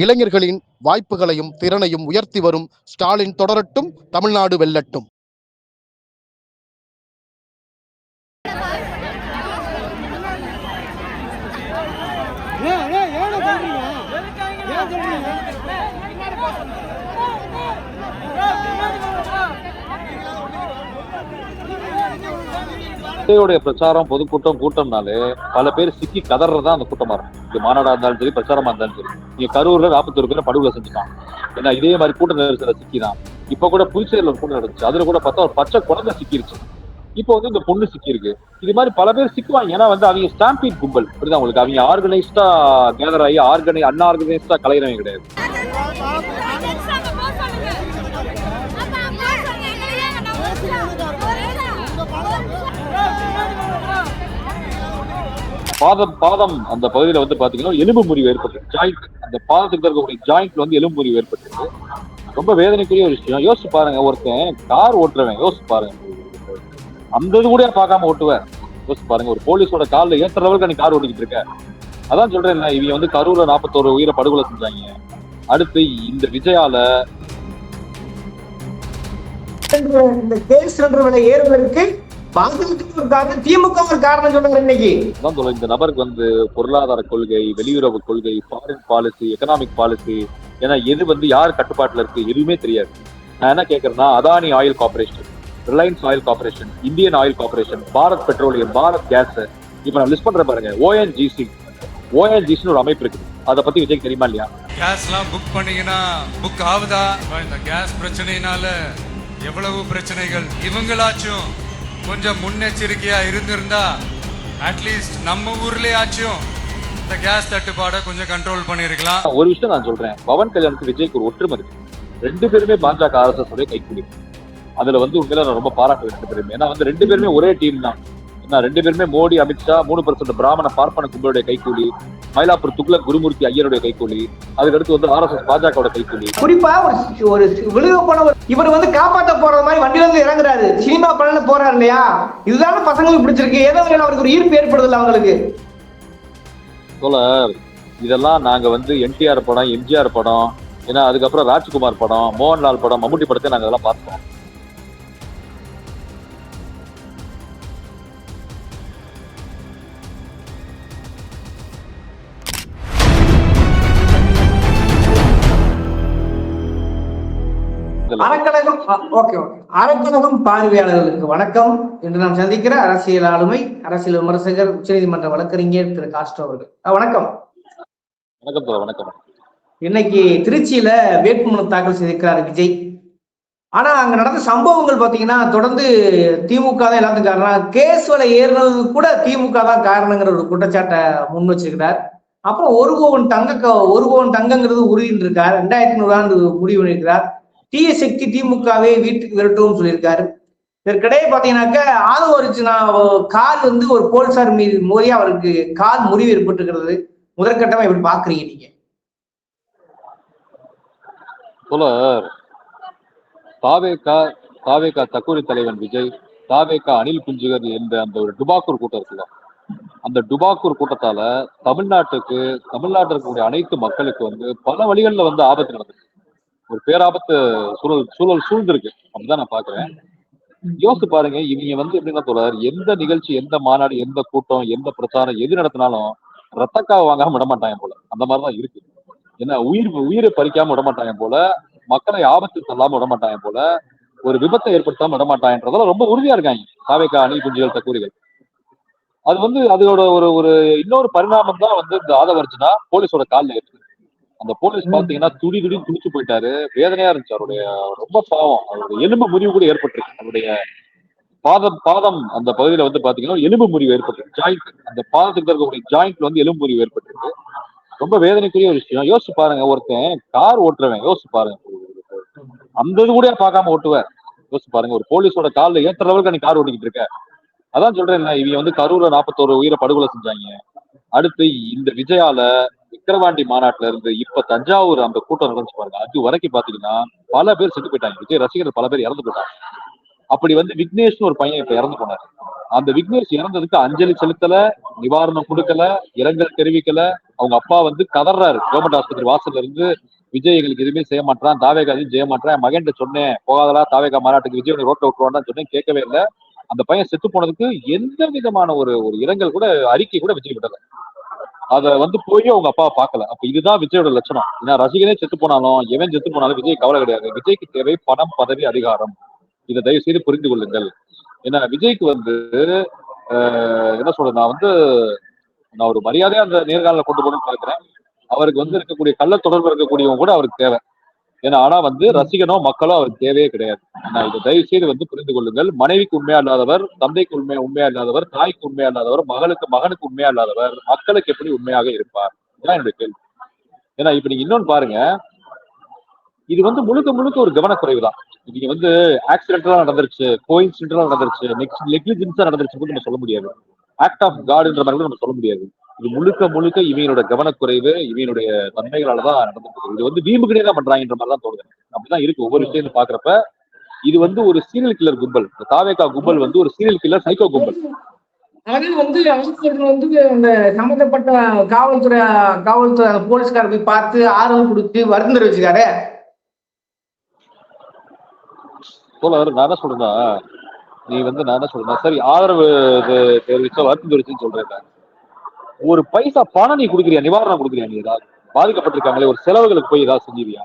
இளைஞர்களின் வாய்ப்புகளையும் திறனையும் உயர்த்தி வரும் ஸ்டாலின் தொடரட்டும், தமிழ்நாடு வெல்லட்டும். விஜயோடைய பிரச்சாரம் பொதுக்கூட்டம் கூட்டம்னாலே பல பேர் சிக்கி கதறதா அந்த கூட்டமா இருக்கும். இது மாநாடா இருந்தாலும் சரி, பிரச்சாரமா இருந்தாலும் சரி. நீங்க கரூர்ல 41 பேரை படுகொலை செஞ்சுட்டான். ஏன்னா இதே மாதிரி கூட்ட நெரிசல சிக்கிதான். இப்ப கூட புதுச்சேரியில ஒரு கூட்டம் நடந்துச்சு. அதுல கூட பார்த்தா ஒரு பச்சை குழந்தை சிக்கிருச்சு. இப்போ வந்து இந்த பொண்ணு சிக்கி இருக்கு. இது மாதிரி பல பேர் சிக்குவாங்க. ஏன்னா வந்து அவங்க ஸ்டாம்பீட் கும்பல் புரியுதா உங்களுக்கு. அவங்க ஆர்கனைஸ்டா கேதர் ஆகி அன்ஆர்கனைஸ்டா கலையிறவங்க கிடையாது. பாதம் அந்த பகுதியில வந்து பாத்தீங்கன்னா எலும்பு முறிவு ஏற்பட்டு ஜாயிண்ட், அந்த பாதத்துக்கு இருக்கக்கூடிய ஜாயிண்ட்ல வந்து எலும்பு முறிவு ஏற்பட்டு ரொம்ப வேதனைக்குரிய ஒரு விஷயம். யோசிச்சு பாருங்க, ஒருத்தன் கார் ஓட்டுறவன் யோசிச்சு பாருங்க, அந்த இது கூட பார்க்காம ஓட்டுவேன். யோசிச்சு பாருங்க, ஒரு போலீஸோட காலில் ஏத்துற அளவுக்கு நீ கார் ஓட்டிக்கிட்டு இருக்க. அதான் சொல்றேன், இவங்க வந்து கரூர்ல 41 உயிரை படுகொலை செஞ்சாங்க. அடுத்து இந்த விஜயால இந்த கேஸ் விலை ஏறுவதற்கு திமுக ஒரு காரணம் சொல்றாரு. இன்னைக்கு இந்த நபருக்கு வந்து பொருளாதார கொள்கை, வெளியுறவு கொள்கை, ஃபாரின் பாலிசி, எக்கனாமிக் பாலிசி, ஏன்னா எது வந்து யார் கட்டுப்பாட்டுல இருக்கு எதுவுமே தெரியாது. நான் என்ன கேட்கறேன்னா, Adani oil corporation, Reliance oil corporation, Indian oil corporation, Bharat petroleum, Bharat gas, இப்ப நான் லிஸ்ட் பண்றேன் பாருங்க. ஓஎன்ஜிசி ஒரு அமைப்பு இருக்குது. அதை பத்தி விஜய்க்கு தெரியுமா இல்லையா? கேஸ் எல்லாம் புக் பண்ணீங்கன்னா புக் ஆகுதா? இந்த கேஸ் பிரச்சனையினால எவ்வளவு பிரச்சனைகள். இவங்களாச்சும் கொஞ்சம் முன்னெச்சரிக்கையா இருந்திருந்தா அட்லீஸ்ட் நம்ம ஊர்லயே ஆச்சும் இந்த கேஸ் தட்டுப்பாடை கொஞ்சம் கண்ட்ரோல் பண்ணிருக்கலாம். ஒரு விஷயம் நான் சொல்றேன், பவன் கல்யாணுக்கு விஜய்க்கு ஒரு ஒற்றுமை இருக்கு. 2 பேருமே பாஜக RSS உடைய கைக்கூலி. அதுல வந்து உண்மையில நான் ரொம்ப பாராட்டு 2 பேருமே. ஏன்னா வந்து 2 பேருமே ஒரே டீம் தான். ஏன்னா 2 பேருமே மோடி, அமித்ஷா, 3% பிராமண பார்ப்பன கும்பலுடைய கைக்கூலி, மயிலாப்பூர் துக்ளக் குருமூர்த்தி ஐயருடைய கைக்கூலி, அதுக்கடுத்து வந்து RSS பாஜக கைக்கூலி. குறிப்பா ஒரு விழுக போன இவர் வந்து காப்பாற்ற போறது மாதிரி வண்டியில இருந்து இறங்குறாரு, சினிமா படம்ல போறாரு இல்லையா? இதுதானே பசங்களுக்கு பிடிச்சிருக்கு. ஏதோ அவருக்கு ஒரு ஈர்ப்பு ஏற்படுது அவங்களுக்கு. இதெல்லாம் நாங்க வந்து NTR படம், MGR படம், ஏன்னா அதுக்கப்புறம் ராஜ்குமார் படம், மோகன்லால் படம், மம்முட்டி படத்தை நாங்க அதெல்லாம் பார்த்தோம். அறக்கழகம் பார்வையாளர்களுக்கு வணக்கம். இன்று நாம் சந்திக்கிற அரசியல் ஆளுமை, அரசியல் விமர்சகர், உச்சநீதிமன்ற வழக்கறிஞர் திரு காஸ்ட்ரோ அவர்கள். வணக்கம். வணக்கம். இன்னைக்கு திருச்சியில வேட்புமனு தாக்கல் செய்திருக்கிறார் விஜய். ஆனா அங்க நடந்த சம்பவங்கள் பாத்தீங்கன்னா தொடர்ந்து திமுக தான் எல்லாத்துக்கும் காரணம், கேஸ் விலை ஏறுனது கூட திமுக தான் காரணங்கிற ஒரு குற்றச்சாட்டை முன் வச்சிருக்கிறார். அப்புறம் ஒரு பவுன் தங்கங்கிறது உறுதின்னு இருக்கார். 2500 ஆண்டு முடிவு பண்ணியிருக்கிறார். தீய சக்தி திமுகவே வீட்டுக்கு விரட்டும் சொல்லியிருக்காரு. இதற்கிடையே பாத்தீங்கன்னாக்க ஆதவரிச்சுனா கால் வந்து ஒரு போலீசார் மீது மோதி அவருக்கு கால் முறிவு ஏற்பட்டிருக்கிறது. முதற்கட்டமா எப்படி பாக்குறீங்க நீங்க? தாவேகா தக்கூரி தலைவன் விஜய், தாவேகா அனில் குஞ்சுகர் என்ற அந்த ஒரு டுபாக்கூர் கூட்டம் இருக்குல்ல, அந்த டுபாக்கூர் கூட்டத்தால தமிழ்நாட்டில் இருக்கக்கூடிய அனைத்து மக்களுக்கு வந்து பல வழிகள்ல வந்து ஆபத்து நடந்துச்சு. ஒரு பேராபத்து சூழல் சூழ்ந்திருக்கு. அப்படிதான் நான் பாக்குறேன். யோசிச்சு பாருங்க, இவங்க வந்து எப்படின்னா எந்த நிகழ்ச்சி, எந்த மாநாடு, எந்த கூட்டம், எந்த பிரச்சாரம் எது நடத்தினாலும் ரத்தக்காவை வாங்காம விட மாட்டாங்க போல. அந்த மாதிரிதான் இருக்கு. ஏன்னா உயிரை பறிக்காம விட மாட்டாங்க போல, மக்களை ஆபத்து தள்ளாம விட மாட்டாங்க போல, ஒரு விபத்தை ஏற்படுத்தாம விட மாட்டாங்கன்றதால ரொம்ப உறுதியா இருக்காங்க தாவேகா அணில் குஞ்சுகள் தக்கூரிகள். அது வந்து அதோட ஒரு இன்னொரு பரிணாமம் தான் வந்து இந்த ஆதவர்ஜுனா போலீஸோட காலில் இருக்கு. அந்த போலீஸ் பாத்தீங்கன்னா துடி துடிச்சு போயிட்டாரு. வேதனையா இருந்துச்சு. அவருடைய ரொம்ப பாவம். அவருடைய எலும்பு முறிவு கூட ஏற்பட்டிருக்கு. அவருடைய பாதம் அந்த பகுதியில வந்து பாத்தீங்கன்னா எலும்பு முறிவு ஏற்பட்டிருக்கு. ஜாயிண்ட், அந்த பாதத்துக்கு இருக்கக்கூடிய ஜாயிண்ட்ல வந்து எலும்பு முறிவு ஏற்பட்டிருக்கு. ரொம்ப வேதனைக்குரிய ஒரு விஷயம். யோசிச்சு பாருங்க, ஒருத்தன் கார் ஓட்டுறவன் யோசிச்சு பாருங்க, அந்த இது கூட பார்க்காம ஓட்டுவேன். யோசிச்சு பாருங்க, ஒரு போலீஸோட காலில் ஏத்துற அளவுக்கு நீ கார் ஓட்டிக்கிட்டு இருக்க. அதான் சொல்றேன், இவங்க வந்து கரூர்ல 41 உயிரை படுகொலை செஞ்சாங்க. அடுத்து இந்த விஜயால விக்கிரவாண்டி மாநாட்டுல இருந்து இப்ப தஞ்சாவூர் அந்த கூட்டம் நடந்துச்சு பாருங்க, அது வரைக்கும் பாத்தீங்கன்னா பல பேர் செத்து போயிட்டாங்க. விஜய் ரசிகர்கள் பல பேர் இறந்து போயிட்டாங்க. அப்படி வந்து விக்னேஷ்னு ஒரு பையன் இப்ப இறந்து போனாரு. அந்த விக்னேஷ் இறந்ததுக்கு அஞ்சலி செலுத்தல, நிவாரணம் கொடுக்கல, இரங்கல் தெரிவிக்கல. அவங்க அப்பா வந்து கதறாரு கவர்மெண்ட் ஆஸ்பத்திரி வாசல்ல இருந்து, விஜய் எங்களுக்கு எதுவுமே செய்ய மாட்டான், தாவேகா எதுவும் செய்ய மாட்டான். என் மகன்கிட்ட சொன்னேன், போகாதடா தாவேகா மாநாட்டுக்கு, விஜய் ரோட்ல விட்டுருவான்னு சொன்னேன், கேட்கவே இல்லை. அந்த பையன் செத்து போனதுக்கு எந்த விதமான ஒரு ஒரு இரங்கல் கூட, அறிக்கை கூட விஜய் விடல. அத வந்து போய் அவங்க அப்பாவை பார்க்கல. அப்ப இதுதான் விஜயோட லட்சணம். ஏன்னா ரசிகனே செத்து போனாலும், எவன் செத்து போனாலும் விஜய் கவலை கிடையாது. விஜய்க்கு தேவை பணம், பதவி, அதிகாரம். இதை தயவு செய்து புரிந்து கொள்ளுங்கள். ஏன்னா விஜய்க்கு வந்து என்ன சொல்றது, நான் ஒரு மரியாதையா அந்த நேர்காணல கொண்டு போகணும்னு பார்க்கிறேன். அவருக்கு வந்து இருக்கக்கூடிய கள்ள தொடர்பு இருக்கக்கூடியவங்க கூட அவருக்கு தேவை. ஏன்னா ஆனா வந்து ரசிகனோ மக்களோ அவருக்கு தேவையே கிடையாது. நான் இதை தயவு செய்து வந்து புரிந்து கொள்ளுங்கள். மனைவிக்கு உண்மையா இல்லாதவர், தந்தைக்கு உண்மையா இல்லாதவர், தாய்க்கு உண்மையா இல்லாதவர், மகனுக்கு உண்மையா இல்லாதவர் மக்களுக்கு எப்படி உண்மையாக இருப்பார்? இதுதான் என்னுடைய கேள்வி. ஏன்னா இப்ப நீங்க இன்னொன்னு பாருங்க, இது வந்து முழுக்க முழுக்க ஒரு கவனக்குறைவு தான். நீங்க வந்து ஆக்சிடென்டலா நடந்துருச்சு, கோயின்சிடென்டலா நடந்துருச்சு, நெக்லிஜென்ஸா நடந்துருச்சு நம்ம சொல்ல முடியாது. ஆக்ட் ஆஃப் காட்ன்ற மாதிரி கூட நம்ம சொல்ல முடியாது. இது முழுக்க முழுக்க இவங்களோட கவனக்குறைவு, இவங்களுடைய தன்மைகளாலதான் நடந்துருக்கு. இது வந்து வீம்புக்கிட்டே தான் பண்றாங்கன்ற மாதிரி தான் தோணுது. அப்படிதான் இருக்கு ஒவ்வொரு விஷயம் பாக்குறப்ப. இது வந்து ஒரு சீரியல் கில்லர் கும்பல். தாவேகா கும்பல் வந்து ஒரு சீரியல் கில்லர் சைக்கோ கும்பல். அது வந்து அமைச்சர்கள் வந்து அந்த சம்பந்தப்பட்ட காவல்துறை போலீஸ்கார போய் பார்த்து ஆறுதல் கொடுத்து வருத்தம் தெரிவிச்சுக்காரு. நான் என்ன சொல்றேன்னா, நீ வந்து நான் என்ன சொல்றேன், சரி ஆதரவு தெரிவிச்சா வருத்தம் தெரிவிச்சுன்னு சொல்றேன். ஒரு பைசா பணம் நீ கொடுக்குறியா, நிவாரணம் கொடுக்குறியா? நீ ஏதாவது பாதிக்கப்பட்டிருக்காங்களே ஒரு செலவுகளுக்கு போய் ஏதாவது செஞ்சிருவியா?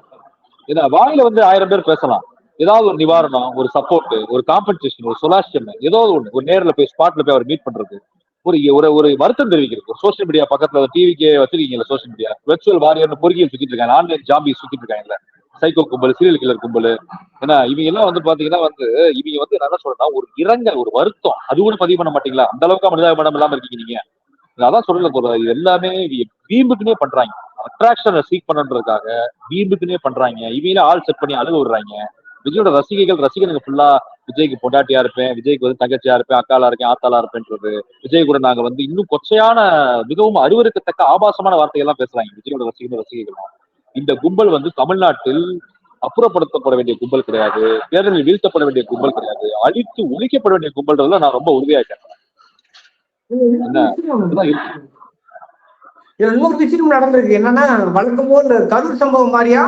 ஏன்னா வாயில வந்து 1000 பேர் பேசலாம். ஏதாவது ஒரு நிவாரணம், ஒரு சப்போர்ட், ஒரு காம்பன்சேஷன், ஒரு சொலாஷன், ஏதாவது ஒண்ணு, ஒரு நேரில் போய் ஸ்பாட்ல போய் அவர் மீட் பண்றது, ஒரு வருத்தம் தெரிவிக்கிறது. ஒரு சோசியல் மீடியா பக்கத்துல டிவிக்கே வச்சிருக்கீங்கல்ல, சோசியல் மீடியா வெர்ச்சுவல் வாரியர்னு பொறுக்கியில் சுத்திட்டு இருக்காங்க, ஆன்லைன் ஜாம்பி சுத்திட்டு இருக்காங்கல்ல, சைக்கோ கும்பல், சீரியல் கில்லர் கும்பல். ஏன்னா இவங்க எல்லாம் வந்து பாத்தீங்கன்னா வந்து இவங்க வந்து என்ன சொல்றேன்னா, ஒரு இரங்கல், ஒரு வருத்தம் அது கூட பதிவு பண்ண மாட்டீங்களா? அந்த அளவுக்கு மனிதாபிமானம் இல்லாம இருக்கீங்க நீங்க. அதான் சொல்லல போற, இது எல்லாமே வீம்புக்குன்னே பண்றாங்க. அட்ராக்ஷனை சீக் பண்றதுக்காக வீம்புக்குன்னே பண்றாங்க. இவங்களே ஆள் செட் பண்ணி அழுக விடுறாங்க. விஜயோட ரசிகனுக்கு ஃபுல்லா விஜய்க்கு பொண்டாட்டியா இருப்பேன், விஜய்க்கு வந்து தங்கச்சியா இருப்பேன், அக்காலா இருக்கேன், ஆத்தாலா இருப்பேன்றது. விஜய் கூட நாங்க வந்து இன்னும் கொச்சையான, மிகவும் அருவருக்கத்தக்க ஆபாசமான வார்த்தைகள் எல்லாம் பேசுறாங்க விஜயோட ரசிகர்கள். இந்த கும்பல் வந்து தமிழ்நாட்டில் அப்புறப்படுத்தப்பட வேண்டிய கும்பல் கிடையாது, தேர்தலில் வீழ்த்தப்பட வேண்டிய கும்பல் கிடையாது, அழித்து ஒழிக்கப்பட வேண்டிய கும்பல்றதுல நான் ரொம்ப உறுதியா இருக்கேன். இன்னொரு விஷயம் நடந்திருக்கு. என்னன்னா, வழக்கம் போல் கரூர் சம்பவம் மாதிரியா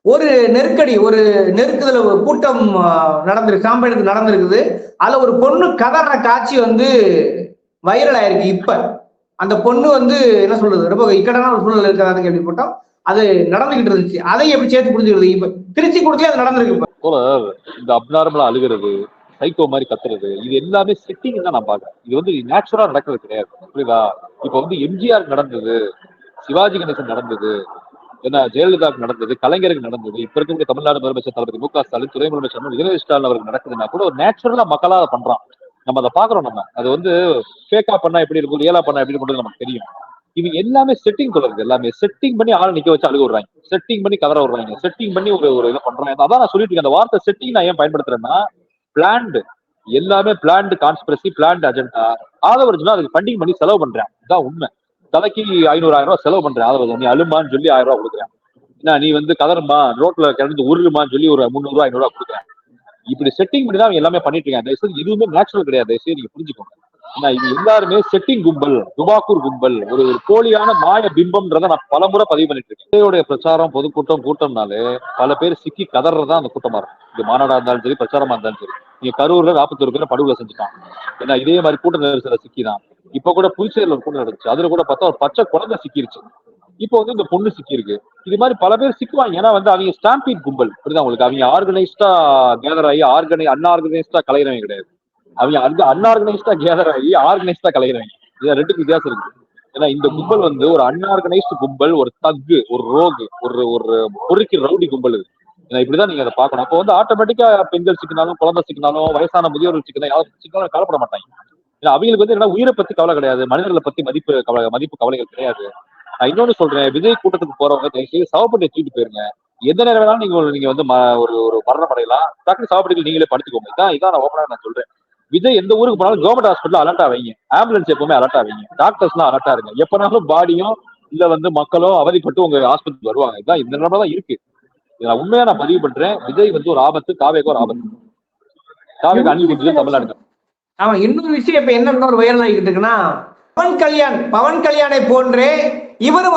ஒரு நெருக்கடி, ஒரு நெருக்குதல, ஒரு கூட்டம் நடந்திருக்கு, சாம்பேடுக்கு நடந்திருக்குது. அதுல ஒரு பொண்ணு கதற காட்சி வந்து வைரல் ஆயிருக்கு. இப்ப அந்த பொண்ணு வந்து என்ன சொல்றது, ரொம்ப இக்கடான ஒரு சூழ்நிலை இருக்கிறாங்க கேள்விப்பட்டோம். அது நடந்துகிட்டு இருந்துச்சு. அதை எப்படி சேர்த்து புரிஞ்சுக்கிறது? இப்ப திருச்சி கூடத்துல அது நடந்திருக்கு. இப்ப இந்த அப்நார்மலா அழுகிறது, சைக்கோ மாதிரி கத்துறது, இது எல்லாமே செட்டிங் தான் நான் பாக்குறேன். இது வந்து நேச்சுரலா நடக்கிறது கிடையாது, புரியுதா? இப்ப வந்து எம்ஜிஆர் நடந்தது, சிவாஜி கணேசன் நடந்தது, ஏன்னா ஜெயலலிதாவுக்கு நடந்தது, கலைஞருக்கு நடந்தது, இப்ப இருக்கக்கூடிய தமிழ்நாடு முதலமைச்சர் தளபதி மு க ஸ்டாலின், துணை முதலமைச்சர் உதயநிதி ஸ்டாலின் அவருக்கு நடக்குதுன்னா கூட ஒரு நேச்சுரலா மக்களா அதை பண்றான். நம்ம அதை பாக்குறோம். நம்ம அது வந்து ஃபேக்கா பண்ணா எப்படி இருக்கும், ரியலா பண்ணா எப்படி இருக்கும் நமக்கு தெரியும். இவங்க எல்லாமே செட்டிங் கொள்றது, எல்லாமே செட்டிங் பண்ணி ஆளை நிக்க வச்சு அழுக விடுறாங்க, செட்டிங் பண்ணி கதற விடுறாங்க, செட்டிங் பண்ணி ஒரு இதை பண்றாங்க. அதான் நான் சொல்லிட்டு இருக்கேன். அந்த வார்த்தை செட்டிங் நான் ஏன் பயன்படுத்துறேன்னா, பிளான்டு, எல்லாமே planned conspiracy, planned agenda. Aadhav Arjuna அதுக்கு ஃபண்டிங் பண்ணி செலவு பண்றேன், இதுதான் உண்மை. தலைக்கு 500,000 ரூபாய் செலவு பண்றேன் ஆதவர்ஜுனா. நீ அழுமான்னு சொல்லி 1000 ரூபாய் கொடுக்குறேன். ஏன்னா நீ வந்து கதருமா, ரோட்ல கிடந்து உருளுமான்னு சொல்லி ஒரு 300 ரூபாய் 500 ரூபாய் கொடுக்குறேன். இப்படி செட்டிங் பண்ணி தான் அவங்க எல்லாமே பண்ணிட்டு இருக்காங்க. தயவுசெய்து எதுவுமே நேச்சுரல் கிடையாது, தயவுசெய்து நீங்க புரிஞ்சுக்கோங்க. ஏன்னா இது எல்லாருமே செட்டிங் கும்பல், துபாக்கூர் கும்பல், ஒரு போலியான மாய பிம்பம்ன்றதை நான் பல முறை பதிவு பண்ணிட்டு இருக்கேன். விஜயோடைய பிரச்சாரம், கூட்டம்னாலே பல பேர் சிக்கி கதறதான் அந்த கூட்டமா இருக்கும். இது மாநாடா இருந்தாலும் சரி, பிரச்சாரமா இருந்தாலும் சரி. நீங்க கரூர்ல 41 பேரை படுகொலை செஞ்சுட்டான். ஏன்னா இதே மாதிரி கூட்ட நெரிசல சிக்கிதான். இப்ப கூட புதுச்சேரியில ஒரு கூட்டம் நடந்துச்சு, அதுல கூட பார்த்தா ஒரு பச்சை குழந்தை சிக்கிருச்சு. இப்போ வந்து இந்த பொண்ணு சிக்கி இருக்கு. இது மாதிரி பல பேர் சிக்குவாங்க. ஏன்னா வந்து அவங்க ஸ்டாம்பீட் கும்பல், புரியுதா உங்களுக்கு? அவங்க ஆர்கனைஸ்டா கேதர் ஆகி அன்ஆர்கனைஸ்டா கலையிறவங்க கிடையாது. அவங்க அன்ஆர்கனைஸ்டா கேதர் ஆகி ஆர்கனைஸ்டா கலையிறவங்க. இது ரெண்டுக்கு வித்தியாசம் இருக்கு. ஏன்னா இந்த கும்பல் வந்து ஒரு அன்ஆர்கனைஸ்டு கும்பல், ஒரு தக்கு, ஒரு ரோகு, ஒரு பொறுக்கி ரவுடி கும்பல். ஏன்னா இப்படிதான் நீங்க அதை பார்க்கணும். அப்போ வந்து ஆட்டோமேட்டிக்கா பெண்கள் சிக்கினாலும், குழந்தை சிக்கினாலும், வயசான முதியோர்கள் சிக்கினா, யாரும் சிக்கினாலும் கவலைப்பட மாட்டாங்க. ஏன்னா அவங்களுக்கு வந்து என்ன, உயிரை பத்தி கவலை கிடையாது, மனிதர்களை பத்தி மதிப்பு கவலைகள் கிடையாது. நான் இன்னொன்னு சொல்றேன், விஜய் கூட்டத்துக்கு போறவங்க தயவுசெய்து சவப்பட்டியை தூக்கிட்டு போயிருங்க. எந்த நேரம் வேணாலும் நீங்க வந்து ஒரு மரணம் அடையலாம், டக்குனு சவப்பட்டிகள் நீங்களே படுத்துக்கோங்க. இதான் நான் ஓப்பனா நான் சொல்றேன். விஜய் எந்த ஊருக்கு போனாலும் கவர்மெண்ட் ஹாஸ்பிட்டல் அலர்ட்டா வைங்க, ஆம்புலன்ஸ் எப்பவுமே அலர்ட்டா வைங்க, டாக்டர்ஸ்லாம் அலர்ட்டா இருங்க. எப்பனாலும் பாடியும் இல்ல வந்து மக்களோ அவதிப்பட்டு உங்க ஹாஸ்பிட்டல் வருவாங்க. இதான் இந்த நிலைமை தான் இருக்கு. நான் உண்மையா நான் பதிவு பண்றேன். விஜய் வந்து ஒரு ஆபத்து, தாவேக்கு ஒரு ஆபத்து. தாவேகா அணில் குஞ்சுகள் தமிழ்நாடு. ஆமா, இன்னொரு விஷயம் இப்ப என்ன இன்னொரு வைரல் ஆகிட்டு இருக்குன்னா, பவன் கல்யாணை போன்றே இவரும்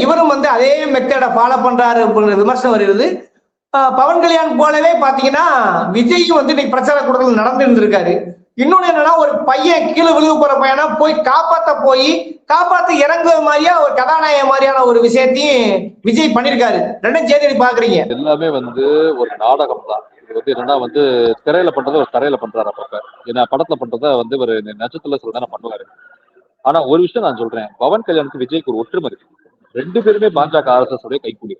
இவரும் அதே மெத்தடை ஃபாலோ பண்றாரு விமர்சனம் வருகிறது. பவன் கல்யாண் போலவே பாத்தீங்கன்னா விஜயும் இன்னைக்கு பிரச்சார கூட்டத்தில் நடந்து இருந்திருக்காரு. இன்னொன்னு என்னன்னா, ஒரு பையன் கீழே விழுக போற பையனா போய் காப்பாத்த இறங்குற மாதிரியா ஒரு கதாநாயக மாதிரியான ஒரு விஷயத்தையும் விஜய் பண்ணிருக்காரு. ரெண்டும் சேர்த்து பாக்குறீங்க. எல்லாமே ஒரு நாடகம் தான். இது என்னன்னா திரையில பண்றதை ஒரு தரையில பண்றாரு. அப்பப்ப ஏன்னா படத்துல பண்றத ஒரு நட்சத்திர சொல்ல பண்ணுவாரு. ஆனா ஒரு விஷயம் நான் சொல்றேன், பவன் கல்யாணுக்கு விஜய்க்கு ஒரு ஒற்றுமை இருக்கு. ரெண்டு பேருமே பாஜக RSS உடைய கைக்கூலி.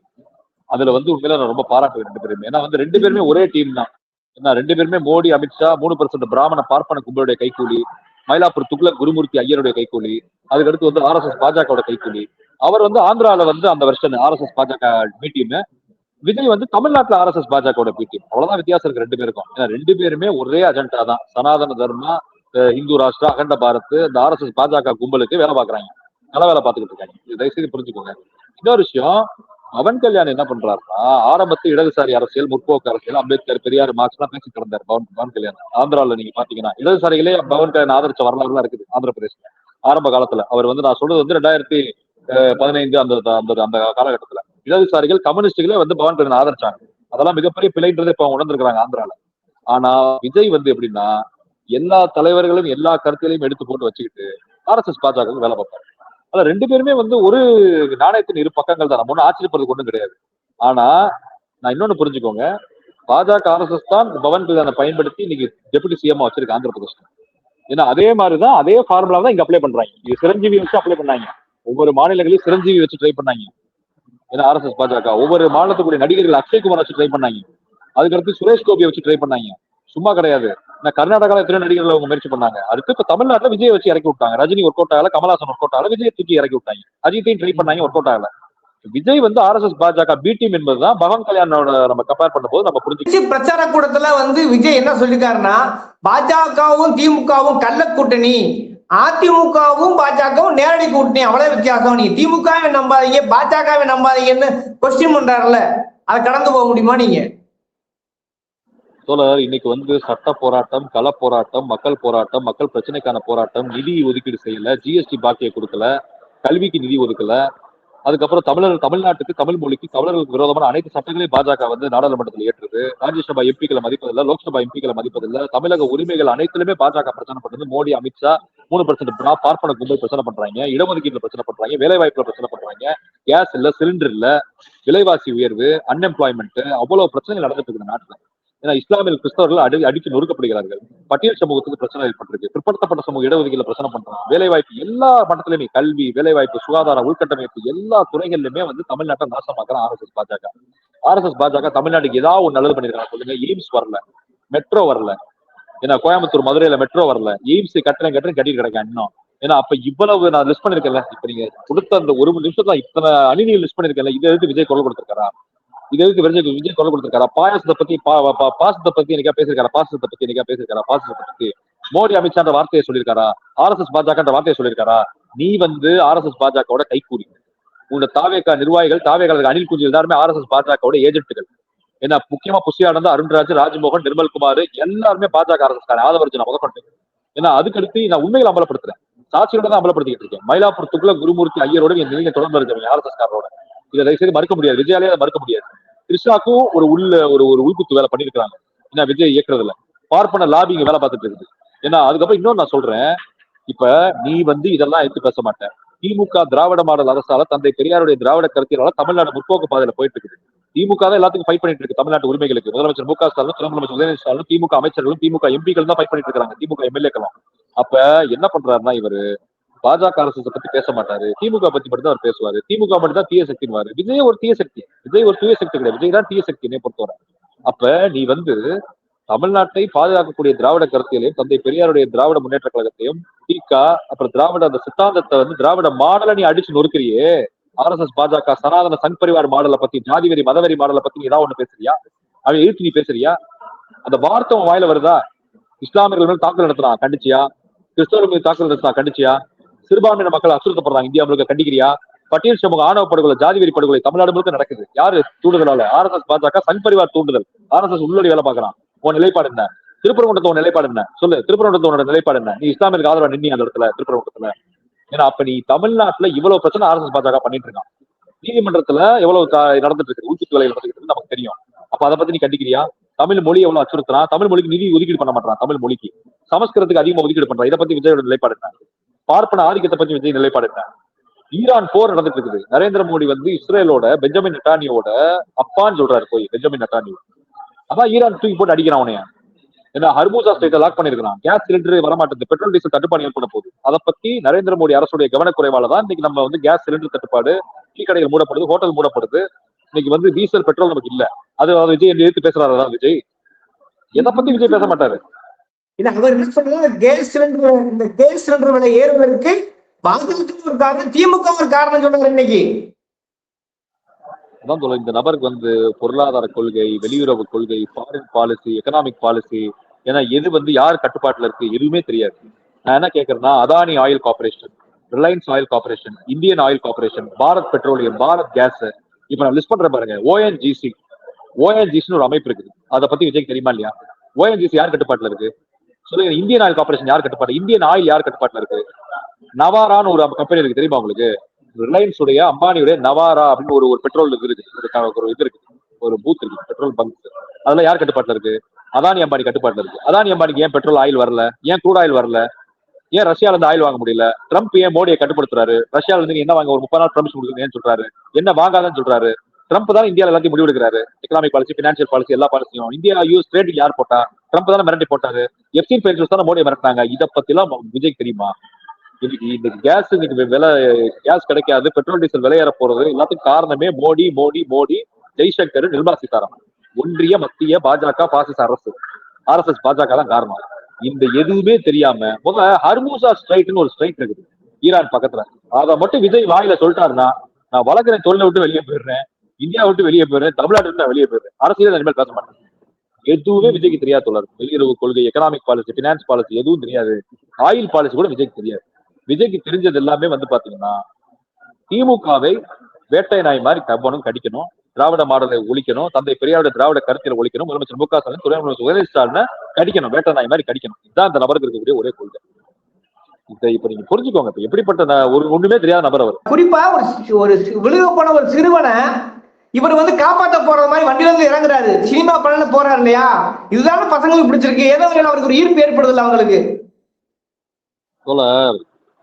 அதுல உண்மையில நான் ரொம்ப பாராட்டுவேன் ரெண்டு பேருமே. ஏன்னா ரெண்டு பேருமே ஒரே டீம் தான். ஏன்னா ரெண்டு பேருமே மோடி, அமித்ஷா, 3% பிராமண பார்ப்பன கும்பலுடைய கைக்கூலி, மயிலாப்பூர் துக்ளக் குருமூர்த்தி ஐயருடைய கைக்கூலி, அதுக்கடுத்து RSS பாஜகவோட கைக்கூலி. அவர் ஆந்திரால அந்த வருஷம் RSS பாஜக பி டீம், விஜய் தமிழ்நாட்டுல RSS பாஜகவோட பி டீம். அவ்வளவுதான் வித்தியாசம் இருக்கு ரெண்டு பேருக்கும். ஏன்னா ரெண்டு பேருமே ஒரே அஜெண்டா தான். சனாதன தர்மா, இந்து ராஷ்டிரா, அகண்ட பாரத், இந்த RSS பாஜக கும்பலுக்கு வேலை பாக்குறாங்க, நல்ல வேலை பார்த்துக்கிட்டு இருக்காங்க. இது தயவுசெய்து புரிஞ்சுக்கோங்க. இன்னொரு விஷயம், பவன் கல்யாண் என்ன பண்றாருன்னா, ஆரம்பத்து இடதுசாரி அரசியல், முற்போக்கு அரசியல், அம்பேத்கர், பெரியார், மார்க்ஸ் எல்லாம் பேசி கிடந்தார் பவன் கல்யாண். ஆந்திரால நீங்க பாத்தீங்கன்னா இடதுசாரிகளே பவன் கல்யாண் ஆதரிச்ச வரலாறு இருக்குது ஆந்திர பிரதேசத்துல ஆரம்ப காலத்துல. அவர் நான் சொல்றது 2015 அந்த காலகட்டத்துல இடதுசாரிகள், கம்யூனிஸ்டுகளே பவன் கல்யாண் ஆதரிச்சாங்க. அதெல்லாம் மிகப்பெரிய பிழைன்றதை இப்ப அவங்க உணர்ந்திருக்கிறாங்க ஆந்திரால. ஆனா விஜய் எப்படின்னா, எல்லா தலைவர்களும் எல்லா கருத்துகளையும் எடுத்து போட்டு வச்சுக்கிட்டு RSS பாஜக வேலை பார்ப்பாரு. அதுல ரெண்டு பேருமே ஒரு நாணயத்தின் இரு பக்கங்கள் தான். நம்ம ஒன்னும் ஆச்சரியப்படுறதுக்கு ஒன்றும் கிடையாது. ஆனா நான் இன்னொன்னு புரிஞ்சுக்கோங்க, பாஜக RSS தான் பவன் கல்யாணை பயன்படுத்தி இன்னைக்கு டெபுட்டி சிஎம் வச்சிருக்கு ஆந்திர பிரதேசம். ஏன்னா அதே மாதிரிதான், அதே ஃபார்முலா தான் இங்க அப்ளை பண்றாங்க. இது சிரஞ்சீவி வச்சு அப்ளை பண்ணாங்க. ஒவ்வொரு மாநிலங்களையும் சிரஞ்சீவி வச்சு ட்ரை பண்ணாங்க. ஏன்னா RSS பாஜக ஒவ்வொரு மாநிலத்துக்குரிய நடிகர்கள் அக்ஷய்குமார் வச்சு ட்ரை பண்ணாங்க. அதுக்கடுத்து சுரேஷ் கோபியை வச்சு ட்ரை பண்ணாங்க. சும்மா கிடையாது. கர்நாடகால எத்தனை நடிகர்கள் அவங்க முயற்சி பண்ணாங்க. அடுத்து இப்ப தமிழ்நாட்டுல விஜய் வச்சு இறக்கி விட்டாங்க. ரஜினி ஒர்க் அவுட் ஆகல, கமல்ஹாசன் ஒர்க் அவுட் ஆகல, விஜய் தூக்கி இறக்கி விட்டாங்க. அஜித்தையும் ட்ரை பண்ணாங்க, ஒர்க் அவுட் ஆகல. விஜய் RSS பாஜக பி டீம் என்பதுதான் பவன் கல்யாணோட நம்ம கம்பேர் பண்ணும்போது நம்ம புரிஞ்சுக்கணும். பிரச்சார கூட்டத்துல விஜய் என்ன சொல்லிருக்காருன்னா, பாஜகவும் திமுகவும் கள்ள கூட்டணி, அதிமுகவும் பாஜகவும் நேரடி கூட்டணி, அவ்வளவு வித்தியாசம். நீ திமுகவை நம்பாதீங்க, பாஜகவை நம்பாதீங்கன்னு கொஸ்டின் பண்றாருல, அதை கடந்து போக முடியுமா நீங்க? தோழர், இன்னைக்கு சட்ட போராட்டம், கள போராட்டம், மக்கள் போராட்டம், மக்கள் பிரச்சனைக்கான போராட்டம், நிதி ஒதுக்கீடு செய்யல, ஜிஎஸ்டி பாக்கியை கொடுக்கல, கல்விக்கு நிதி ஒதுக்கல, அதுக்கப்புறம் தமிழ்நாட்டுக்கு, தமிழ் மொழிக்கு, தமிழர்களுக்கு விரோதமான அனைத்து சட்டங்களையும் பாஜக நாடாளுமன்றத்தில் ஏற்றுது. ராஜ்யசபா எம்பிக்களை மதிப்பதில்லை, லோக்சபா எம்பிக்களை மதிப்பதில்லை. தமிழக உரிமைகள் அனைத்திலுமே பாஜக பிரச்சனை பண்றது. மோடி, அமித்ஷா 3% பார்ப்பன கும்பல் பிரச்சனை பண்றாங்க, இடஒதுக்கீட்டுல பிரச்சனை பண்றாங்க, வேலை வாய்ப்புல பிரச்சனை பண்றாங்க, கேஸ் இல்ல, சிலிண்டர் இல்ல, விலைவாசி உயர்வு, அன்எம்ப்ளாய்மெண்ட், அவ்வளவு பிரச்சனைகள் நடந்துட்டு இருக்கு நாட்டுல. ஏன்னா இஸ்லாமிய கிறிஸ்தவர்கள் அடிக்கி நொறுக்கப்படுகிறார்கள். பட்டியல் சமூகத்துக்கு பிரச்சனை ஏற்பட்டிருக்கு. பிற்படுத்தப்பட்ட சமூக இடஒதுக்கீடுல பிரச்சனை பண்றாங்க. வேலைவாய்ப்பு எல்லா மட்டத்திலுமே, கல்வி, வேலைவாய்ப்பு, சுகாதார, உள்கட்டமைப்பு எல்லா துறைகளிலுமே தமிழ்நாட்டை நாசமாக்குறான் RSS பாஜக. RSS பாஜக தமிழ்நாட்டுக்கு ஏதாவது ஒரு நல்லது பண்ணிருக்காங்க சொல்லுங்க? எய்ம்ஸ் வரல, மெட்ரோ வரல. ஏன்னா கோயம்புத்தூர், மதுரையில மெட்ரோ வரல. எய்ம்ஸ் கட்டிட்டு கிடக்கேன் இன்னும். ஏன்னா அப்ப இவ்வளவு நான் லிஸ்ட் பண்ணிருக்கேன்ல, இப்ப நீங்க கொடுத்த அந்த ஒரு நிமிஷத்துல இத்தனை அணினிகள் லிஸ்ட் பண்ணிருக்கேன்ல, இதை எடுத்து விஜய் கொலை கொடுத்திருக்காரா? இதை எடுத்து விஜய் கொலை கொடுத்திருக்காரா? பாசத்தை பத்தி என்னைக்கா பேசிருக்காரா? பாசத்தை பத்தி மோடி, அமித்ஷா வார்த்தையை சொல்லியிருக்காரா? RSS பாஜக வார்த்தையை சொல்லியிருக்காரா? நீ RSS பாஜகவோட கைக்கூலி. உங்க தாவேகா நிர்வாகிகள், தாவேகா அணில் குஞ்சு எல்லாருமே RSS பாஜகவோட ஏஜென்ட்டுகள். ஏன்னா முக்கியமா புஷியானந்த, அருண்ராஜ், ராஜ்மோகன், நிர்மல்குமார் எல்லாருமே பாஜக RSS ஆதவர்ஜன முதற்கொண்டு. ஏன்னா அதுக்கடுத்து நான் உண்மைகளை அமலப்படுத்துறேன், சாட்சியோட தான் அமலப்படுத்திக்கிட்டு இருக்கேன். மயிலாப்பூர் துக்ளக் குருமூர்த்தி ஐயரோட நீங்க தொடர்ந்து இருக்கீங்க RSS காரோட. இதை தயவுசெய்து மறுக்க முடியாது, விஜயாலே மறுக்க முடியாது. கிருஷ்ணாக்கும் ஒரு உள்குத்து வேலை பண்ணிருக்காங்க. ஏன்னா விஜய் இயக்குறதுல பார்ப்பன லாபி இங்க வேலை பார்த்துட்டு இருக்குது. ஏன்னா அதுக்கப்புறம் இன்னொன்னு நான் சொல்றேன், இப்ப நீ இதெல்லாம் எடுத்து பேச மாட்டேன். திமுக திராவிட மாடல் அரசால, தந்தை பெரியாருடைய திராவிட கருத்தியலால தமிழ்நாடு முற்போக்கு பாதையில போயிட்டு இருக்குது. திமுக தான் எல்லாத்துக்கும் ஃபைட் பண்ணிட்டு இருக்கு தமிழ்நாட்டு உரிமைகளுக்கு. முதலமைச்சர் மு க ஸ்டாலின், துணை முதலமைச்சர் உதயநிதி ஸ்டாலின், திமுக அமைச்சர்களும், திமுக எம்பிக்கள் தான் ஃபைட் பண்ணிட்டு இருக்காங்க, திமுக எம்எல்ஏக்களும். அப்ப என்ன பண்றாருன்னா, இவரு பாஜக RSS பத்தி பேச மாட்டாரு, திமுக பத்தி மட்டும் தான் அவர் பேசுவாரு. திமுக மட்டும் தான் தீய சக்தின்னு. விஜய் ஒரு தீய சக்தி, விஜய் ஒரு தூய சக்தி கிடையாது, விஜய் தான் தீய சக்தினே பொறுத்தவரை. அப்ப நீ தமிழ்நாட்டை பாதுகாக்கக்கூடிய திராவிட கருத்தியலையும், தந்தை பெரியாருடைய திராவிட முன்னேற்ற கழகத்தையும், திகா, அப்புறம் திராவிட அந்த சித்தாந்தத்தை திராவிட மாடலை நீ அடிச்சு நொறுக்கிறியே. RSS பாஜக சனாதன சங் பரிவார் மாடலை பத்தி, ஜாதிவெறி மதவெறி மாடலை பத்தி நீ ஏதாவது ஒண்ணு பேசுறியா? அவன் எழுத்து நீ பேசுறியா? அந்த வார்த்தை உன் வாயில வருதா? இஸ்லாமியர்கள் மேல் தாக்குதல் நடத்துறான், கண்டிச்சியா? கிறிஸ்தவர்கள் மீது தாக்குதல் நடத்துறான், கண்டிச்சியா? சிறுபான்மையின மக்கள் அசுறுத்தப்படுறாங்க, இந்தியா முழுக்க, கண்டிக்கிறியா? பட்டியல் சமூக ஆணவ படுகொலை, ஜாதிவெறி படுகொலை தமிழ்நாடு முழுக்க நடக்குது. யாரு தூண்டுதலால? RSS பாஜக சங் பரிவார் தூண்டுதல். RSS உள்ளடி வேலை பார்க்கறான். உன் நிலைப்பாடு என்ன? திருப்பரங்குன்றத்தோட நிலைப்பாடு என்ன சொல்லு? திருப்பரங்குன்றத்தோட நிலைப்பாடு என்ன? நீ இஸ்லாமியருக்கு ஆதரவா நின்னி அந்த இடத்துல திருப்பரங்குன்றத்துல? ஏன்னா அப்ப நீ தமிழ்நாட்டுல இவ்வளவு பிரச்சனை RSS பாஜக பண்ணிட்டு இருக்கான். நீதிமன்றத்துல எவ்வளவு நடந்துட்டு இருக்கு, ஊக்கத்து வேலை நடந்துட்டு இருக்கு நமக்கு தெரியும். அப்ப அதை பத்தி நீ கண்டிக்கிறியா? தமிழ் மொழி எவ்வளவு அச்சுறுத்துறான், தமிழ் மொழிக்கு நிதி ஒதுக்கீடு பண்ண மாட்டான், தமிழ் மொழிக்கு சமஸ்கிருதத்துக்கு அதிகமா ஒதுக்கீடு பண்றான். இதை பத்தி விஜயோட நிலைப்பாடு என்ன? பார்ப்பன ஆதிக்கத்தை பத்தி விஜய் நிலைப்பாடு என்ன? ஈரான் போர் நடந்துட்டு இருக்குது. நரேந்திர மோடி இஸ்ரேலோட பெஞ்சமின் நெட்டானியோட அப்பான்னு சொல்றாரு போய் பெஞ்சமின் நெட்டானியோ. அதான் ஈரான் தூக்கி போட்டு அடிக்கிறான் உனைய. ஏன்னா ஹர்மூசா ஸ்ட்ரைட்டை லாக் பண்ணிருக்கான். கேஸ் சிலிண்டர் வரமாட்டேது, பெட்ரோல் டீசல் தட்டுப்பாடு ஏற்பட போகுது. அதை பத்தி நரேந்திர மோடி அரசுடைய கவனக்குறைவால தான் இன்னைக்கு நம்ம கேஸ் சிலிண்டர் தட்டுப்பாடு, டீ கடைகள் மூடப்படுது, ஹோட்டல் மூடப்படுது. இன்னைக்கு டீசல் பெட்ரோல் நமக்கு இல்ல. அது விஜய் எடுத்து பேசுறாரு. விஜய் எதை பத்தி விஜய் பேச மாட்டாரு. அவர் என்ன சொல்றாரு, கேஸ் சிலிண்டர் விலை ஏறுவதற்கு பாஜக ஒரு காரணம், திமுக ஒரு காரணம் சொல்றாரு இன்னைக்கு. அதான் சொல்ல, இந்த நபருக்கு பொருளாதார கொள்கை, வெளியுறவு கொள்கை, ஃபாரின் பாலிசி, எக்கனாமிக் பாலிசி, ஏன்னா எது யார் கட்டுப்பாட்டுல இருக்கு எதுவுமே தெரியாது. நான் என்ன கேட்கறேன்னா, Adani oil corporation, Reliance oil corporation, Indian oil corporation, Bharat petroleum, Bharat gas, இப்ப நான் லிஸ்ட் பண்றேன் பாருங்க. ஓஎன்ஜிசின்னு ஒரு அமைப்பு இருக்குது. அதை பத்தி விஜய்க்கு தெரியுமா இல்லையா? ஓஎன்ஜிசி யார் கட்டுப்பாட்டுல இருக்கு சொல்லுங்க? இந்தியன் ஆயில் கார்பரேஷன் யார் கட்டுப்பாடு? இந்தியன் ஆயில் யார் கட்டுப்பாட்டுல இருக்கு? நவாரான்னு ஒரு கம்பெனி இருக்கு, தெரியுமா உங்களுக்கு? ரிலையன்ஸ் உடைய, அம்பானியுடைய நவாரா அப்படின்னு ஒரு பெட்ரோல் இது இருக்கு, ஒரு இது இருக்கு, ஒரு பூத் இருக்கு, பெட்ரோல் பங்க். அதெல்லாம் யார் கட்டுப்பாட்டுல இருக்கு? அதானி அம்பானி கட்டுப்பாட்டுல இருக்கு. அதானி அம்பானிக்கு ஏன் பெட்ரோல் ஆயில் வரல? ஏன் க்ரூட் ஆயில் வரல? ஏன் ரஷ்யால இருந்து ஆயில் வாங்க முடியல? ட்ரம்ப் ஏன் மோடியை கட்டுப்படுத்துறாரு? ரஷ்யால இருந்து என்ன வாங்க ஒரு 30 நாள் பர்மிஷன் கொடுக்குறேன்னு சொல்றாரு, என்ன வாங்காதன்னு சொல்றாரு? ட்ரம்ப் தான் இந்தியாவில் எல்லாத்தையும் முடிவெடுக்கிறாரு. எக்கனாமிக் பாலிசி, பினான்சியல் பாலிசி, எல்லா பாலிசியும். இந்தியா யூஎஸ் ட்ரேடிங் யார் போட்டா? ட்ரம்ப் தானே மிரட்டி போட்டாரு. எஃப்சின் ஃபைல்ஸ் தானே மோடியை மிரட்டினாங்க. இதை பத்தி எல்லாம் விஜய் தெரியுமா? இன்னைக்கு கேஸ் கிடைக்காது, பெட்ரோல் டீசல் விலையேற போறது எல்லாத்துக்கும் காரணமே மோடி, ஜெய்சங்கர், நிர்மலா சீதாராமன், ஒன்றிய மத்திய பாஜக பாசிச அரசு, RSS பாஜக தான் காரணம். இந்த எதுவுமே தெரியாம ஹர்மூசா ஸ்ட்ரைட்னு ஒரு ஸ்ட்ரைட் இருக்குது ஈரான் பக்கத்துல. அதை மட்டும் விஜய் வாயில சொல்லிட்டாருன்னா, நான் வளர்க்குற தொழிலை விட்டு வெளியே போயிடுறேன், இந்தியா விட்டு வெளியே போயிடுறேன், தமிழ்நாட்டு விட்டு நான் வெளியே போயிடுறேன், அரசியல் இனிமேல் பேச மாட்டேன். எதுவுமே விஜய்க்கு தெரியாது தொடர். வெளியுறவு கொள்கை, எக்கனாமிக் பாலிசி, பினான்ஸ் பாலிசி எதுவும் தெரியாது. ஆயில் பாலிசி கூட விஜய்க்கு தெரியாது. விஜய்க்கு தெரிஞ்சது எல்லாமே பாத்தீங்கன்னா, திமுகவை வேட்டை நாய் மாதிரி கவ்வனும் கடிக்கணும், திராவிட மாடலை ஒழிக்கணும், தந்தை பெரியாரோட திராவிட கருத்தியலை ஒழிக்கணும், முதலமைச்சர் மு க ஸ்டாலின், துணை முதலமைச்சர் உதயநிதி ஸ்டாலினை கடிக்கணும், வேட்டை நாய் மாதிரி கடிக்கணும். இதுதான் இந்த நபருக்கு இருக்கக்கூடிய ஒரே கொள்கை. இதை இப்ப நீங்க புரிஞ்சுக்கோங்க. இப்ப எப்படிப்பட்ட ஒண்ணுமே தெரியாத நபர் அவர். குறிப்பா ஒரு விழுக போன ஒரு சிறுவனை இவர் காப்பாற்ற போறது மாதிரி வண்டியில இருந்து இறங்குறாரு, சினிமா பண்ண போறாரு இல்லையா? இதுதான பசங்களுக்கு பிடிச்சிருக்கு. ஏதோ அவருக்கு ஒரு ஈர்ப்பு ஏற்படுது இல்லை அவங்களுக்கு.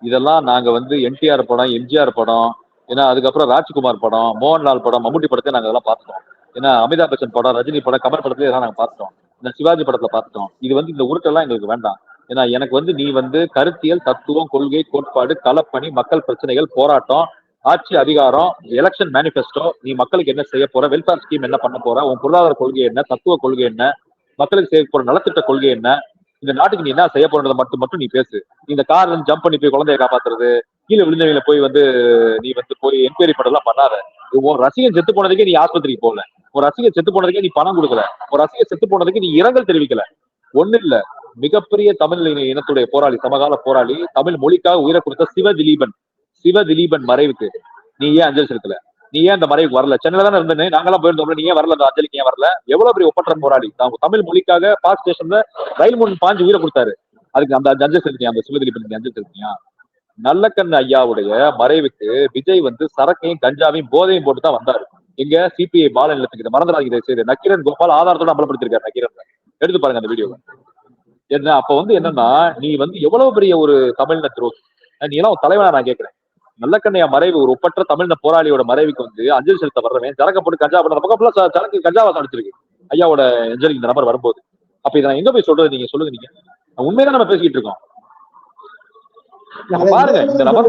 இதெல்லாம் நாங்க NTR படம், MGR படம், ஏன்னா அதுக்கப்புறம் ராஜ்குமார் படம், மோகன்லால் படம், மம்முட்டி படத்தை நாங்க அதெல்லாம் பார்த்துட்டோம். ஏன்னா அமிதாப் பச்சன் படம், ரஜினி படம், கமல் படத்துல இதெல்லாம் நாங்க பார்த்துட்டோம். இந்த சிவாஜி படத்துல பார்த்துட்டோம். இது இந்த உருட்டெல்லாம் எங்களுக்கு வேண்டாம். ஏன்னா எனக்கு நீ கருத்தியல், தத்துவம், கொள்கை, கோட்பாடு, களப்பணி, மக்கள் பிரச்சனைகள், போராட்டம், ஆட்சி அதிகாரம், எலெக்ஷன் மேனிபெஸ்டோ, நீ மக்களுக்கு என்ன செய்ய போற, வெல்ஃபேர் ஸ்கீம் என்ன பண்ண போற, உன் பொருளாதார கொள்கை என்ன, தத்துவ கொள்கை என்ன, மக்களுக்கு செய்ய போற நலத்திட்ட கொள்கை என்ன, இந்த நாட்டுக்கு நீ என்ன செய்ய போறதை மட்டும் நீ பேசு. இந்த கார்ல ஜம்ப் பண்ணி போய் குழந்தைய காப்பாத்துறது, கீழே விழுந்தவங்களை போய் நீ போய் என்கொயரி பண்ணலாம் பண்ணாத. உன் ரசிகன் செத்து போனதுக்கே நீ ஆஸ்பத்திரிக்கு போகல, ஒரு ரசிகன் செத்து போனதுக்கே நீ பணம் கொடுக்கல, ஒரு ரசிகன் செத்து போனதுக்கு நீ இரங்கல் தெரிவிக்கல. ஒண்ணு இல்ல, மிகப்பெரிய தமிழ் இனத்துடைய போராளி, சமகால போராளி, தமிழ் மொழிக்காக உயிரை கொடுத்த சிவதிலீபன் மறைவுக்கு நீ ஏன் அஞ்சலி செலுத்தல? நீ ஏன் அந்த மறைவுக்கு வரல? சென்னையில தானே இருந்தேன்னு நாங்கெல்லாம் போயிருந்தோம்ல, நீ ஏன் வரல? அந்த அஞ்சலிக்கு ஏன் வரல? எவ்வளவு பெரிய ஒப்பற்ற போராளி, தமிழ் மொழிக்காக பார்க் ஸ்டேஷன்ல ரயில் முன் பாஞ்சு உயிரை கொடுத்தாரு. அதுக்கு அந்த அஞ்சலி செலுத்தியா? அந்த சிவதிலீபன் அஞ்சலி செலுத்தியா? நல்லக்கண்ணு ஐயாவுடைய மறைவுக்கு விஜய் சரக்கையும் கஞ்சாவையும் போதையும் போட்டு தான் வந்தாரு. எங்க CPI பால நிலத்துக்கு மறந்துடாதீங்க செய்து நக்கீரன் கோபால் ஆதாரத்தோட அமலப்படுத்திருக்காரு. நக்கீரன் எடுத்து பாருங்க அந்த வீடியோ. என்ன அப்ப என்னன்னா, நீ எவ்வளவு பெரிய ஒரு தமிழ்ன துரோகி, நீ எல்லாம் தலைவனா? நான் கேட்கிறேன். நல்லக்கண்ணையா மறைவு, ஒரு ஒப்பற்ற தமிழ்ன போராளியோட மறைவுக்கு அஞ்சலி செலுத்த வர்றவன் சரக்க போட்டு கஞ்சா பண்ண பக்கம் சரக்கு கஞ்சாவா அடிச்சிருக்கு ஐயாவோட அஞ்சலி இந்த நபர் வரும்போது. அப்ப இதை நான் எங்க போய் சொல்றது? நீங்க சொல்லுங்க. நீங்க உண்மைதான் நம்ம பேசிக்கிட்டு இருக்கோம். பாருங்க இந்த நபர்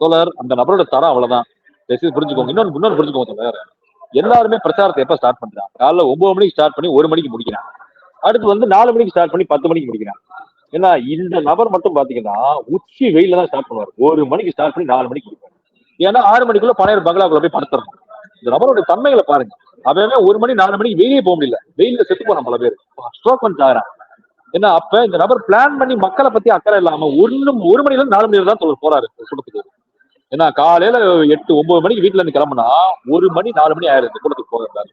தோழர், அந்த நபரோட தரம் அவ்வளவுதான். புரிஞ்சுக்கோங்க. இன்னொன்னு புரிஞ்சுக்கோங்க தோழர், எல்லாருமே பிரச்சாரத்தை எப்ப ஸ்டார்ட் பண்றாங்க? காலைல 9 மணிக்கு ஸ்டார்ட் பண்ணி 1 மணிக்கு முடிக்கிறான். அடுத்து 4 மணிக்கு ஸ்டார்ட் பண்ணி 10 மணிக்கு முடிக்கிறான். ஏன்னா இந்த நபர் மட்டும் பாத்தீங்கன்னா உச்சி வெயில தான் ஸ்டார்ட் பண்ணுவார். 1 மணிக்கு ஸ்டார்ட் பண்ணி 4 மணிக்கு முடிப்பாரு. ஏன்னா 6 மணிக்குள்ள பனையர் பங்களாக்குள்ள போய் படுத்துறோம். இந்த நபரோட தன்மைகளை பாருங்க. அவன் 1 மணி 4 மணிக்கு வெளியே போக முடியல, வெயில செத்து போன பல பேர் ஸ்ட்ரோக் ஆகிறான். ஏன்னா அப்ப இந்த நபர் பிளான் பண்ணி மக்களை பத்தி அக்கறை இல்லாம 1 மணில இருந்து 4 மணி தான் போறாரு கூட்டத்துக்கு. ஏன்னா காலையில 8, 9 மணிக்கு வீட்டுல இருந்து கிளம்புனா 1 மணி 4 மணி ஆயிருக்கு கூட்டத்துக்கு போகிறாரு.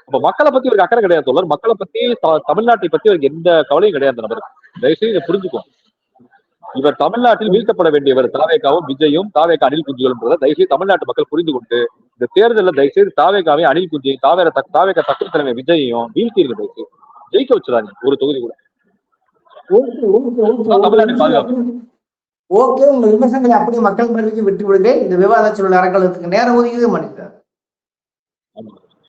அப்ப மக்களை பத்தி ஒரு அக்கறை கிடையாது தோழர். மக்களை பத்தி தமிழ்நாட்டை பத்தி அவருக்கு எந்த கவலையும் கிடையாது நபருக்கு. தயவுசெய்து இதை புரிஞ்சுக்கும். இவர் தமிழ்நாட்டில் வீழ்த்தப்பட வேண்டியவர் தாவேகாவும் விஜயும் தாவேகா அணில் குஞ்சுகள். தயவுசெய்து தமிழ்நாட்டு மக்கள் புரிந்து கொண்டு இந்த தேர்தலில் தயவுசெய்து தாவேகாவை அணில் குஞ்சையும் தாவேகா தக்க தலைமை விஜயையும் வீழ்த்தீர்கள். தயவுசெய்து ஜெயிக்க வச்சுறாங்க ஒரு தொகுதி கூட. தமிழ்நாட்டின் பாதுகாப்பு. ஓகே, உங்க விமர்சனங்களை அப்படியே மக்கள் மனதிற்கு விட்டு விடுங்க. இந்த விவாத சூழல் அறக்கலத்துக்கு நேரம் ஒதுக்கியது மன்னித்தார்.